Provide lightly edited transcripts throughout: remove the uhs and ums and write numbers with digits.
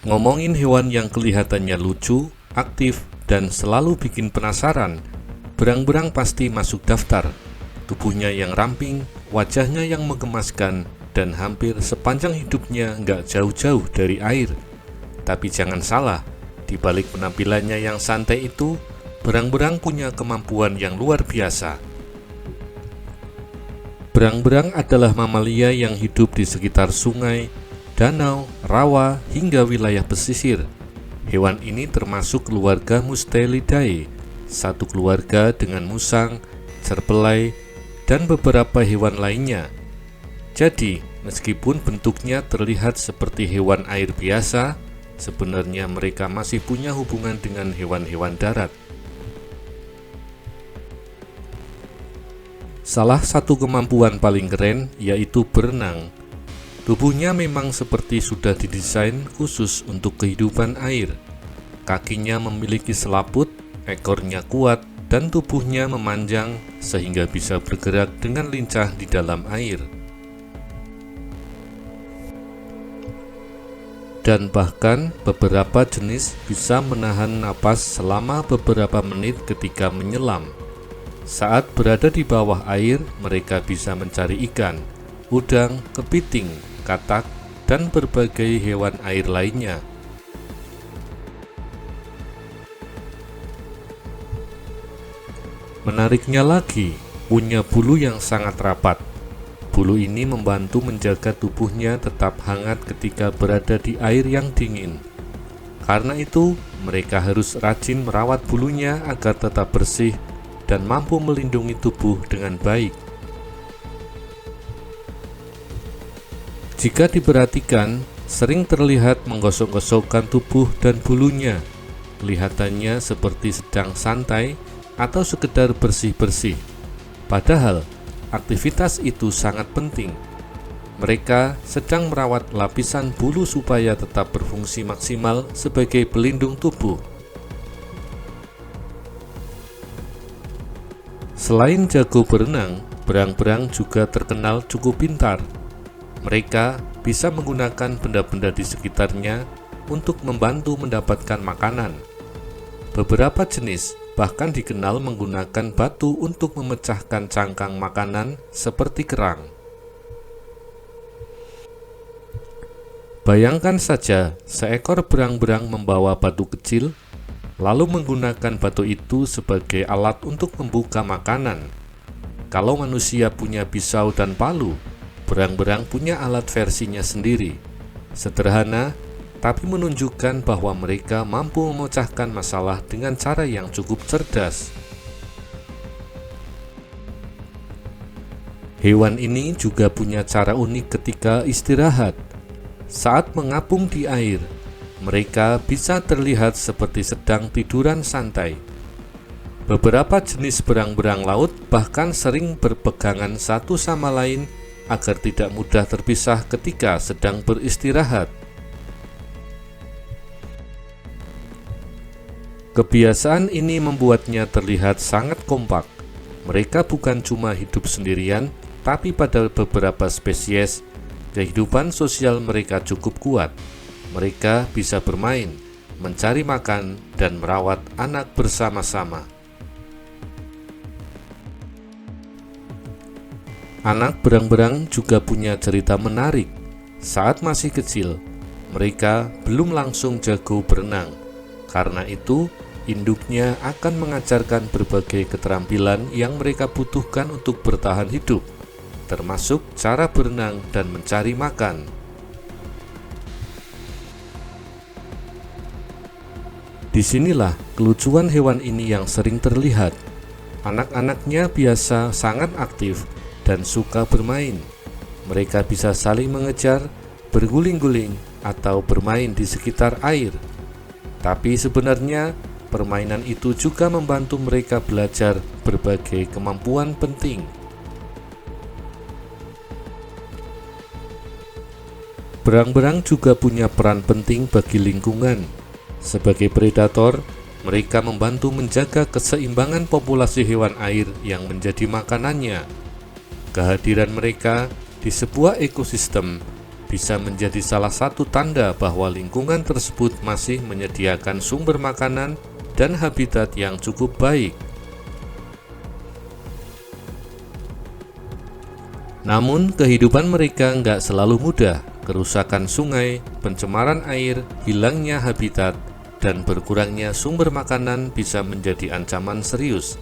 Ngomongin hewan yang kelihatannya lucu, aktif, dan selalu bikin penasaran, berang-berang pasti masuk daftar. Tubuhnya yang ramping, wajahnya yang menggemaskan, dan hampir sepanjang hidupnya nggak jauh-jauh dari air. Tapi jangan salah, di balik penampilannya yang santai itu, berang-berang punya kemampuan yang luar biasa. Berang-berang adalah mamalia yang hidup di sekitar sungai, danau, rawa, hingga wilayah pesisir. Hewan ini termasuk keluarga Mustelidae, satu keluarga dengan musang, cerpelai, dan beberapa hewan lainnya. Jadi, meskipun bentuknya terlihat seperti hewan air biasa, sebenarnya mereka masih punya hubungan dengan hewan-hewan darat. Salah satu kemampuan paling keren yaitu berenang. Tubuhnya memang seperti sudah didesain khusus untuk kehidupan air. Kakinya memiliki selaput, ekornya kuat, dan tubuhnya memanjang sehingga bisa bergerak dengan lincah di dalam air. Dan bahkan beberapa jenis bisa menahan napas selama beberapa menit ketika menyelam. Saat berada di bawah air, mereka bisa mencari ikan, udang, kepiting, katak, dan berbagai hewan air lainnya. Menariknya lagi, punya bulu yang sangat rapat. Bulu ini membantu menjaga tubuhnya tetap hangat ketika berada di air yang dingin. Karena itu, mereka harus rajin merawat bulunya agar tetap bersih dan mampu melindungi tubuh dengan baik. Jika diperhatikan, sering terlihat menggosok-gosokkan tubuh dan bulunya. Kelihatannya seperti sedang santai atau sekedar bersih-bersih. Padahal, aktivitas itu sangat penting. Mereka sedang merawat lapisan bulu supaya tetap berfungsi maksimal sebagai pelindung tubuh. Selain jago berenang, berang-berang juga terkenal cukup pintar. Mereka bisa menggunakan benda-benda di sekitarnya untuk membantu mendapatkan makanan. Beberapa jenis bahkan dikenal menggunakan batu untuk memecahkan cangkang makanan seperti kerang. Bayangkan saja seekor berang-berang membawa batu kecil, lalu menggunakan batu itu sebagai alat untuk membuka makanan. Kalau manusia punya pisau dan palu, berang-berang punya alat versinya sendiri. Sederhana, tapi menunjukkan bahwa mereka mampu memecahkan masalah dengan cara yang cukup cerdas. Hewan ini juga punya cara unik ketika istirahat. Saat mengapung di air, mereka bisa terlihat seperti sedang tiduran santai. Beberapa jenis berang-berang laut bahkan sering berpegangan satu sama lain agar tidak mudah terpisah ketika sedang beristirahat. Kebiasaan ini membuatnya terlihat sangat kompak. Mereka bukan cuma hidup sendirian, tapi pada beberapa spesies, kehidupan sosial mereka cukup kuat. Mereka bisa bermain, mencari makan, dan merawat anak bersama-sama. Anak berang-berang juga punya cerita menarik. Saat masih kecil, mereka belum langsung jago berenang. Karena itu, induknya akan mengajarkan berbagai keterampilan yang mereka butuhkan untuk bertahan hidup, termasuk cara berenang dan mencari makan. Disinilah kelucuan hewan ini yang sering terlihat. Anak-anaknya biasa sangat aktif dan suka bermain. Mereka bisa saling mengejar, berguling-guling, atau bermain di sekitar air. Tapi sebenarnya, permainan itu juga membantu mereka belajar berbagai kemampuan penting. Berang-berang juga punya peran penting bagi lingkungan. Sebagai predator, mereka membantu menjaga keseimbangan populasi hewan air yang menjadi makanannya. Kehadiran mereka di sebuah ekosistem bisa menjadi salah satu tanda bahwa lingkungan tersebut masih menyediakan sumber makanan dan habitat yang cukup baik. Namun, kehidupan mereka nggak selalu mudah. Kerusakan sungai, pencemaran air, hilangnya habitat, dan berkurangnya sumber makanan bisa menjadi ancaman serius.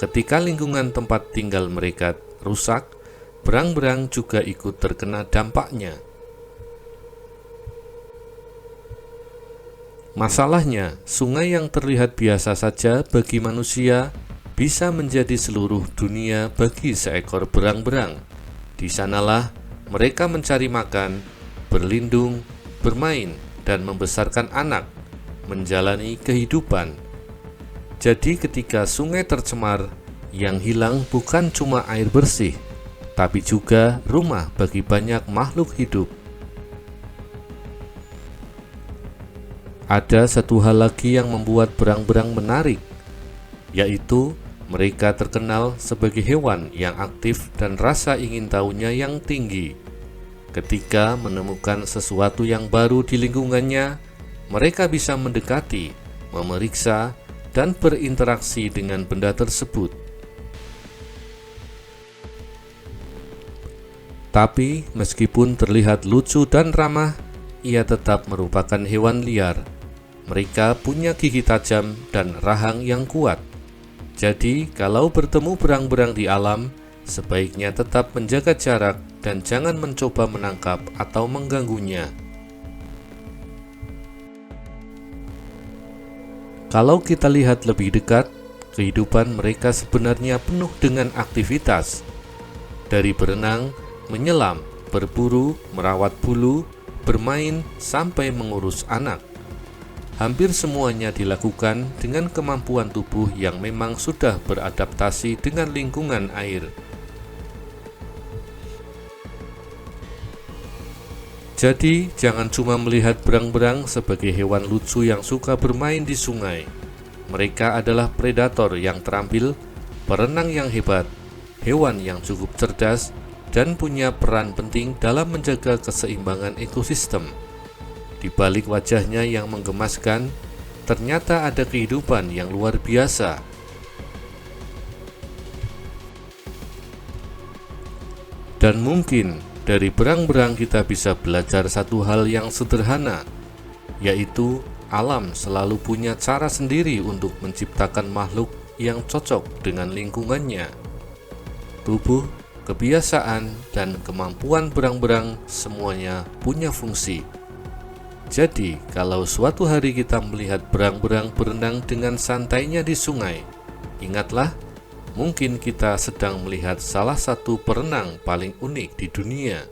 Ketika lingkungan tempat tinggal mereka rusak, berang-berang juga ikut terkena dampaknya. Masalahnya, sungai yang terlihat biasa saja bagi manusia bisa menjadi seluruh dunia bagi seekor berang-berang. Di sanalah mereka mencari makan, berlindung, bermain, dan membesarkan anak, menjalani kehidupan. Jadi ketika sungai tercemar, yang hilang bukan cuma air bersih, tapi juga rumah bagi banyak makhluk hidup. Ada satu hal lagi yang membuat berang-berang menarik, yaitu mereka terkenal sebagai hewan yang aktif dan rasa ingin tahunya yang tinggi. Ketika menemukan sesuatu yang baru di lingkungannya, mereka bisa mendekati, memeriksa, dan berinteraksi dengan benda tersebut. Tapi meskipun terlihat lucu dan ramah, ia tetap merupakan hewan liar. Mereka punya gigi tajam dan rahang yang kuat. Jadi, kalau bertemu berang-berang di alam, sebaiknya tetap menjaga jarak dan jangan mencoba menangkap atau mengganggunya. Kalau kita lihat lebih dekat, kehidupan mereka sebenarnya penuh dengan aktivitas. Dari berenang, menyelam, berburu, merawat bulu, bermain, sampai mengurus anak. Hampir semuanya dilakukan dengan kemampuan tubuh yang memang sudah beradaptasi dengan lingkungan air. Jadi, jangan cuma melihat berang-berang sebagai hewan lucu yang suka bermain di sungai. Mereka adalah predator yang terampil, perenang yang hebat, hewan yang cukup cerdas, dan punya peran penting dalam menjaga keseimbangan ekosistem. Di balik wajahnya yang menggemaskan, ternyata ada kehidupan yang luar biasa. Dan mungkin dari berang-berang kita bisa belajar satu hal yang sederhana, yaitu alam selalu punya cara sendiri untuk menciptakan makhluk yang cocok dengan lingkungannya. Tubuh, kebiasaan, dan kemampuan berang-berang semuanya punya fungsi. Jadi, kalau suatu hari kita melihat berang-berang berenang dengan santainya di sungai, ingatlah, mungkin kita sedang melihat salah satu perenang paling unik di dunia.